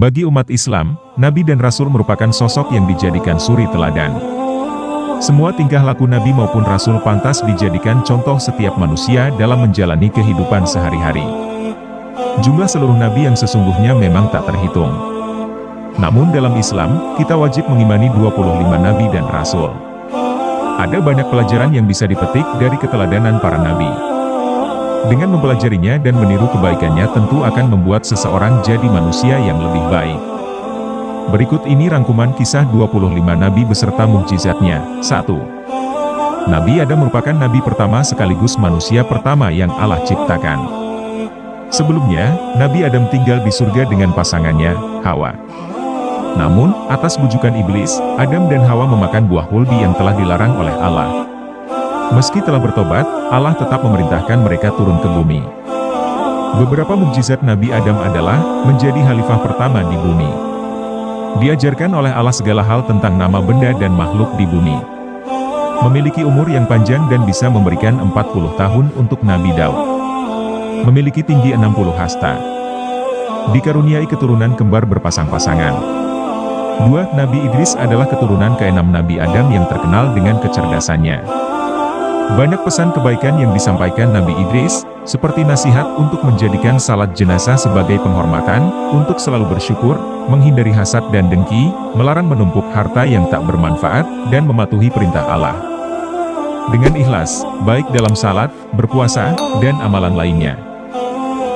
Bagi umat Islam, Nabi dan Rasul merupakan sosok yang dijadikan suri teladan. Semua tingkah laku Nabi maupun Rasul pantas dijadikan contoh setiap manusia dalam menjalani kehidupan sehari-hari. Jumlah seluruh Nabi yang sesungguhnya memang tak terhitung. Namun dalam Islam, kita wajib mengimani 25 Nabi dan Rasul. Ada banyak pelajaran yang bisa dipetik dari keteladanan para Nabi. Dengan mempelajarinya dan meniru kebaikannya tentu akan membuat seseorang jadi manusia yang lebih baik. Berikut ini rangkuman kisah 25 Nabi beserta mukjizatnya. 1. Nabi Adam merupakan Nabi pertama sekaligus manusia pertama yang Allah ciptakan. Sebelumnya, Nabi Adam tinggal di surga dengan pasangannya, Hawa. Namun, atas bujukan iblis, Adam dan Hawa memakan buah hulbi yang telah dilarang oleh Allah. Meski telah bertobat, Allah tetap memerintahkan mereka turun ke bumi. Beberapa mukjizat Nabi Adam adalah menjadi khalifah pertama di bumi. Diajarkan oleh Allah segala hal tentang nama benda dan makhluk di bumi. Memiliki umur yang panjang dan bisa memberikan 40 tahun untuk Nabi Daud. Memiliki tinggi 60 hasta. Dikaruniai keturunan kembar berpasang-pasangan. 2. Nabi Idris adalah keturunan ke-6 Nabi Adam yang terkenal dengan kecerdasannya. Banyak pesan kebaikan yang disampaikan Nabi Idris, seperti nasihat untuk menjadikan salat jenazah sebagai penghormatan, untuk selalu bersyukur, menghindari hasad dan dengki, melarang menumpuk harta yang tak bermanfaat, dan mematuhi perintah Allah. Dengan ikhlas, baik dalam salat, berpuasa, dan amalan lainnya.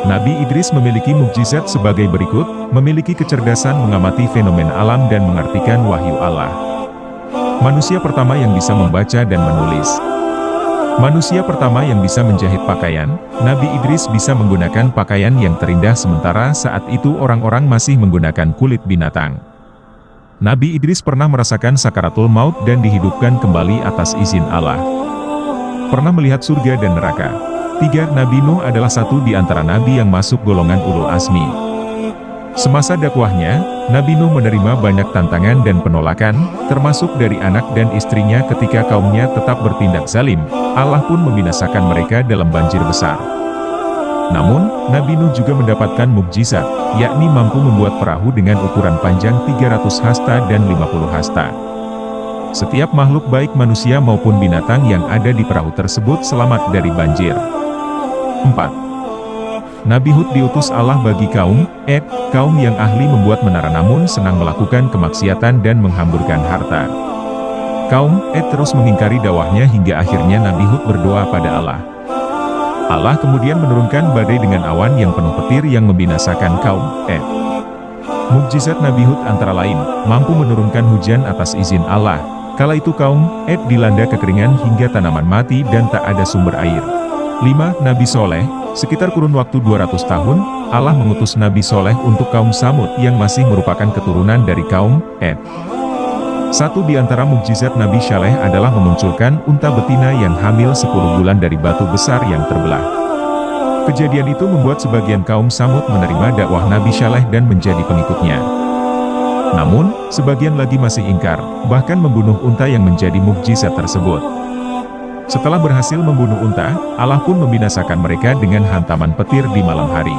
Nabi Idris memiliki mukjizat sebagai berikut, memiliki kecerdasan mengamati fenomena alam dan mengartikan wahyu Allah. Manusia pertama yang bisa membaca dan menulis. Manusia pertama yang bisa menjahit pakaian, Nabi Idris bisa menggunakan pakaian yang terindah sementara saat itu orang-orang masih menggunakan kulit binatang. Nabi Idris pernah merasakan sakaratul maut dan dihidupkan kembali atas izin Allah. Pernah melihat surga dan neraka. 3. Nabi Nuh adalah satu di antara nabi yang masuk golongan ulul azmi. Semasa dakwahnya, Nabi Nuh menerima banyak tantangan dan penolakan, termasuk dari anak dan istrinya ketika kaumnya tetap bertindak zalim. Allah pun membinasakan mereka dalam banjir besar. Namun, Nabi Nuh juga mendapatkan mukjizat, yakni mampu membuat perahu dengan ukuran panjang 300 hasta dan 50 hasta. Setiap makhluk baik manusia maupun binatang yang ada di perahu tersebut selamat dari banjir. 4. Nabi Hud diutus Allah bagi kaum kaum yang ahli membuat menara namun senang melakukan kemaksiatan dan menghamburkan harta. Kaum terus mengingkari dakwahnya hingga akhirnya Nabi Hud berdoa pada Allah. Allah kemudian menurunkan badai dengan awan yang penuh petir yang membinasakan kaum Mukjizat Nabi Hud antara lain, mampu menurunkan hujan atas izin Allah. Kala itu kaum dilanda kekeringan hingga tanaman mati dan tak ada sumber air. 5. Nabi Soleh, sekitar kurun waktu 200 tahun, Allah mengutus Nabi Soleh untuk kaum Samud yang masih merupakan keturunan dari kaum Satu di antara mukjizat Nabi Saleh adalah memunculkan unta betina yang hamil 10 bulan dari batu besar yang terbelah. Kejadian itu membuat sebagian kaum Samud menerima dakwah Nabi Saleh dan menjadi pengikutnya. Namun, sebagian lagi masih ingkar, bahkan membunuh unta yang menjadi mukjizat tersebut. Setelah berhasil membunuh unta, Allah pun membinasakan mereka dengan hantaman petir di malam hari.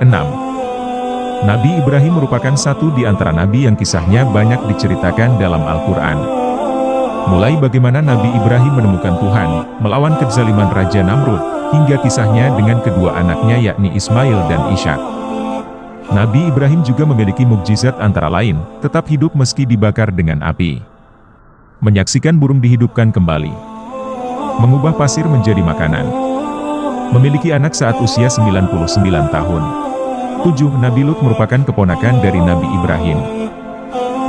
6. Nabi Ibrahim merupakan satu di antara nabi yang kisahnya banyak diceritakan dalam Al-Quran. Mulai bagaimana Nabi Ibrahim menemukan Tuhan, melawan kezaliman Raja Namrud, hingga kisahnya dengan kedua anaknya yakni Ismail dan Ishak. Nabi Ibrahim juga memiliki mukjizat antara lain, tetap hidup meski dibakar dengan api. Menyaksikan burung dihidupkan kembali. Mengubah pasir menjadi makanan. Memiliki anak saat usia 99 tahun. 7. Nabi Lut merupakan keponakan dari Nabi Ibrahim.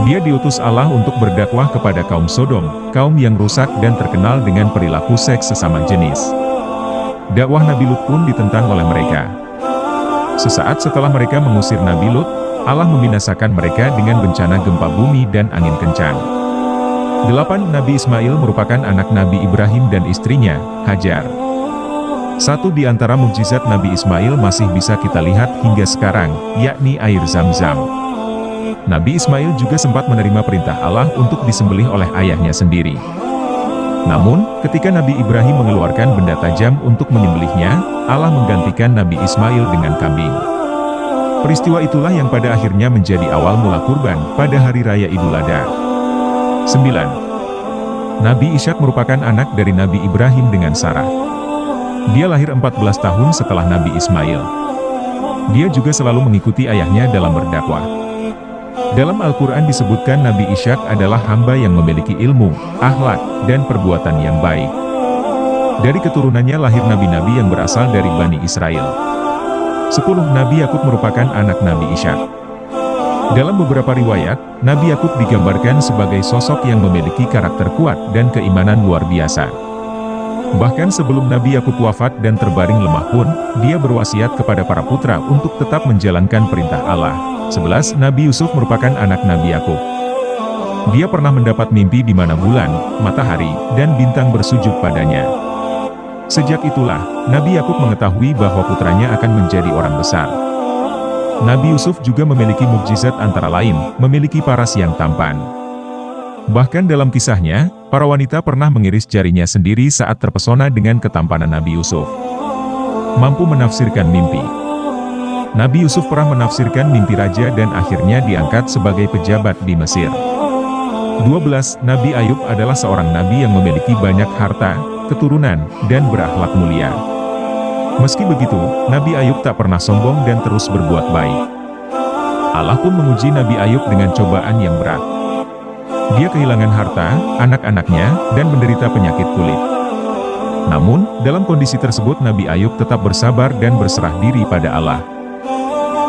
Dia diutus Allah untuk berdakwah kepada kaum Sodom, kaum yang rusak dan terkenal dengan perilaku seks sesama jenis. Dakwah Nabi Lut pun ditentang oleh mereka. Sesaat setelah mereka mengusir Nabi Lut, Allah membinasakan mereka dengan bencana gempa bumi dan angin kencang. 8. Nabi Ismail merupakan anak Nabi Ibrahim dan istrinya, Hajar. Satu di antara mukjizat Nabi Ismail masih bisa kita lihat hingga sekarang, yakni air Zam-Zam. Nabi Ismail juga sempat menerima perintah Allah untuk disembelih oleh ayahnya sendiri. Namun, ketika Nabi Ibrahim mengeluarkan benda tajam untuk menyembelihnya, Allah menggantikan Nabi Ismail dengan kambing. Peristiwa itulah yang pada akhirnya menjadi awal mula kurban pada Hari Raya Idul Adha. 9. Nabi Ishak merupakan anak dari Nabi Ibrahim dengan Sarah. Dia lahir 14 tahun setelah Nabi Ismail. Dia juga selalu mengikuti ayahnya dalam berdakwah. Dalam Al-Quran disebutkan Nabi Ishak adalah hamba yang memiliki ilmu, akhlak, dan perbuatan yang baik. Dari keturunannya lahir nabi-nabi yang berasal dari Bani Israel. 10. Nabi Yakub merupakan anak Nabi Ishak. Dalam beberapa riwayat, Nabi Yakub digambarkan sebagai sosok yang memiliki karakter kuat dan keimanan luar biasa. Bahkan sebelum Nabi Yakub wafat dan terbaring lemah pun, dia berwasiat kepada para putra untuk tetap menjalankan perintah Allah. 11. Nabi Yusuf merupakan anak Nabi Yakub. Dia pernah mendapat mimpi di mana bulan, matahari, dan bintang bersujud padanya. Sejak itulah, Nabi Yakub mengetahui bahwa putranya akan menjadi orang besar. Nabi Yusuf juga memiliki mukjizat antara lain, memiliki paras yang tampan. Bahkan dalam kisahnya, para wanita pernah mengiris jarinya sendiri saat terpesona dengan ketampanan Nabi Yusuf. Mampu menafsirkan mimpi. Nabi Yusuf pernah menafsirkan mimpi raja dan akhirnya diangkat sebagai pejabat di Mesir. 12. Nabi Ayub adalah seorang nabi yang memiliki banyak harta, keturunan, dan berakhlak mulia. Meski begitu, Nabi Ayub tak pernah sombong dan terus berbuat baik. Allah pun menguji Nabi Ayub dengan cobaan yang berat. Dia kehilangan harta, anak-anaknya, dan menderita penyakit kulit. Namun, dalam kondisi tersebut Nabi Ayub tetap bersabar dan berserah diri pada Allah.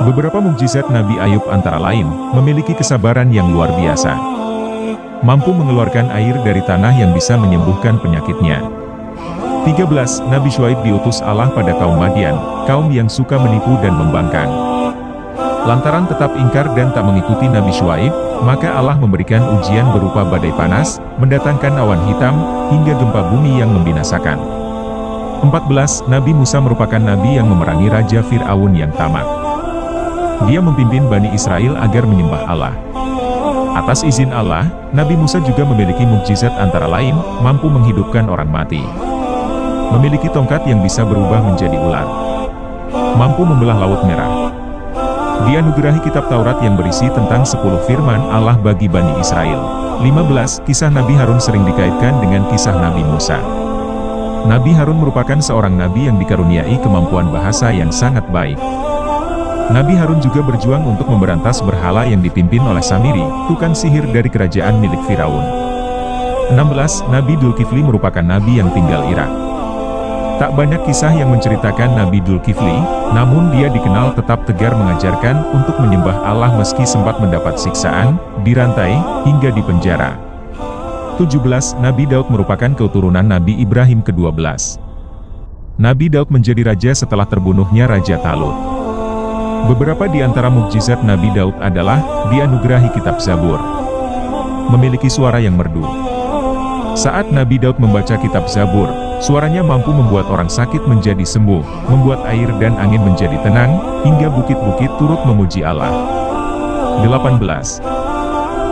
Beberapa mukjizat Nabi Ayub antara lain, memiliki kesabaran yang luar biasa. Mampu mengeluarkan air dari tanah yang bisa menyembuhkan penyakitnya. 13. Nabi Syuaib diutus Allah pada kaum Madian, kaum yang suka menipu dan membangkang. Lantaran tetap ingkar dan tak mengikuti Nabi Syuaib, maka Allah memberikan ujian berupa badai panas, mendatangkan awan hitam, hingga gempa bumi yang membinasakan. 14. Nabi Musa merupakan nabi yang memerangi Raja Fir'aun yang tamak. Dia memimpin Bani Israel agar menyembah Allah. Atas izin Allah, Nabi Musa juga memiliki mukjizat antara lain, mampu menghidupkan orang mati. Memiliki tongkat yang bisa berubah menjadi ular. Mampu membelah Laut Merah. Dianugerahi kitab Taurat yang berisi tentang 10 firman Allah bagi Bani Israel. 15. Kisah Nabi Harun sering dikaitkan dengan kisah Nabi Musa. Nabi Harun merupakan seorang nabi yang dikaruniai kemampuan bahasa yang sangat baik. Nabi Harun juga berjuang untuk memberantas berhala yang dipimpin oleh Samiri, tukang sihir dari kerajaan milik Firaun. 16. Nabi Dzulkifli merupakan nabi yang tinggal Irak. Tak banyak kisah yang menceritakan Nabi Dzulkifli, namun dia dikenal tetap tegar mengajarkan untuk menyembah Allah meski sempat mendapat siksaan, dirantai, hingga dipenjara. 17. Nabi Daud merupakan keturunan Nabi Ibrahim ke-12. Nabi Daud menjadi raja setelah terbunuhnya Raja Talut. Beberapa di antara mukjizat Nabi Daud adalah, dianugerahi kitab Zabur. Memiliki suara yang merdu. Saat Nabi Daud membaca kitab Zabur, suaranya mampu membuat orang sakit menjadi sembuh, membuat air dan angin menjadi tenang, hingga bukit-bukit turut memuji Allah. 18.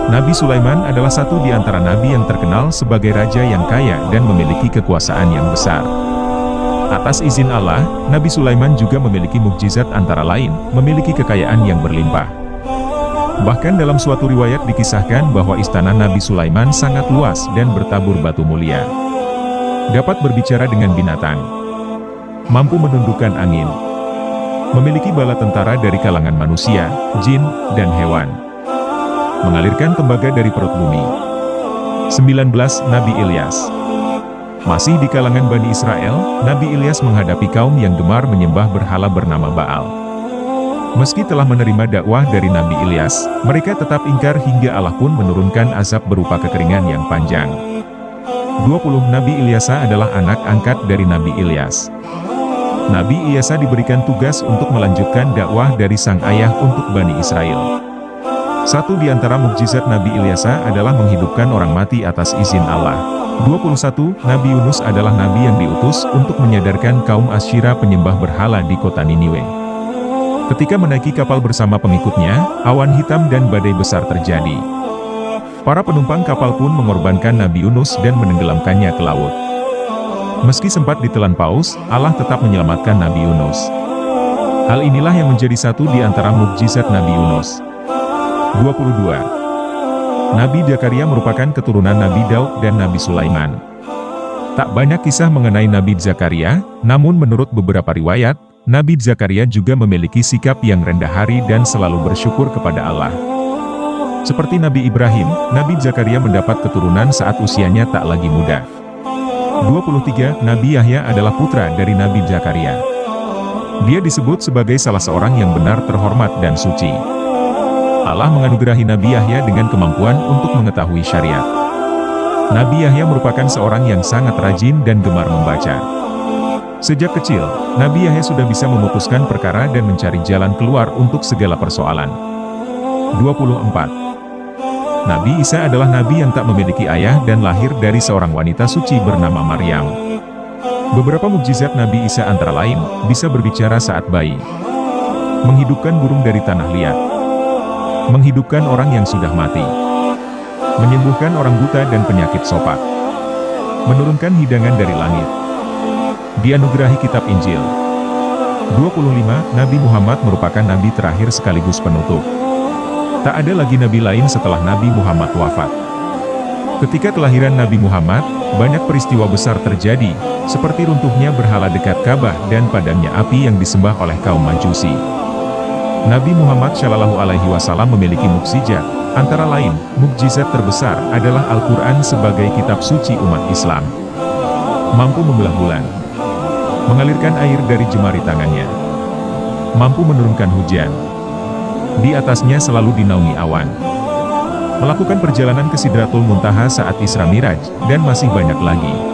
Nabi Sulaiman adalah satu di antara nabi yang terkenal sebagai raja yang kaya dan memiliki kekuasaan yang besar. Atas izin Allah, Nabi Sulaiman juga memiliki mukjizat antara lain, memiliki kekayaan yang berlimpah. Bahkan dalam suatu riwayat dikisahkan bahwa istana Nabi Sulaiman sangat luas dan bertabur batu mulia. Dapat berbicara dengan binatang. Mampu menundukkan angin. Memiliki bala tentara dari kalangan manusia, jin, dan hewan. Mengalirkan tembaga dari perut bumi. 19. Nabi Ilyas. Masih di kalangan Bani Israel, Nabi Ilyas menghadapi kaum yang gemar menyembah berhala bernama Baal. Meski telah menerima dakwah dari Nabi Ilyas, mereka tetap ingkar hingga Allah pun menurunkan azab berupa kekeringan yang panjang. 20. Nabi Ilyasa adalah anak angkat dari Nabi Ilyas. Nabi Ilyasa diberikan tugas untuk melanjutkan dakwah dari sang ayah untuk Bani Israel. Satu di antara mukjizat Nabi Ilyasa adalah menghidupkan orang mati atas izin Allah. 21. Nabi Yunus adalah nabi yang diutus untuk menyadarkan kaum Asyira penyembah berhala di kota Niniwe. Ketika menaiki kapal bersama pengikutnya, awan hitam dan badai besar terjadi. Para penumpang kapal pun mengorbankan Nabi Yunus dan menenggelamkannya ke laut. Meski sempat ditelan paus, Allah tetap menyelamatkan Nabi Yunus. Hal inilah yang menjadi satu di antara mukjizat Nabi Yunus. 22. Nabi Zakaria merupakan keturunan Nabi Daud dan Nabi Sulaiman. Tak banyak kisah mengenai Nabi Zakaria, namun menurut beberapa riwayat, Nabi Zakaria juga memiliki sikap yang rendah hati dan selalu bersyukur kepada Allah. Seperti Nabi Ibrahim, Nabi Zakaria mendapat keturunan saat usianya tak lagi muda. 23. Nabi Yahya adalah putra dari Nabi Zakaria. Dia disebut sebagai salah seorang yang benar, terhormat dan suci. Allah menganugerahi Nabi Yahya dengan kemampuan untuk mengetahui syariat. Nabi Yahya merupakan seorang yang sangat rajin dan gemar membaca. Sejak kecil, Nabi Yahya sudah bisa memutuskan perkara dan mencari jalan keluar untuk segala persoalan. 24. Nabi Isa adalah nabi yang tak memiliki ayah dan lahir dari seorang wanita suci bernama Maryam. Beberapa mukjizat Nabi Isa antara lain, bisa berbicara saat bayi, menghidupkan burung dari tanah liat, menghidupkan orang yang sudah mati, menyembuhkan orang buta dan penyakit sopak, menurunkan hidangan dari langit, dianugerahi kitab Injil. 25. Nabi Muhammad merupakan nabi terakhir sekaligus penutup. Tak ada lagi nabi lain setelah Nabi Muhammad wafat. Ketika kelahiran Nabi Muhammad, banyak peristiwa besar terjadi, seperti runtuhnya berhala dekat Ka'bah dan padamnya api yang disembah oleh kaum Majusi. Nabi Muhammad Shallallahu Alaihi Wasallam memiliki mukjizat, antara lain, mukjizat terbesar adalah Al-Quran sebagai kitab suci umat Islam. Mampu membelah bulan, mengalirkan air dari jemari tangannya, mampu menurunkan hujan, di atasnya selalu dinaungi awan, melakukan perjalanan ke Sidratul Muntaha saat Isra Miraj, dan masih banyak lagi.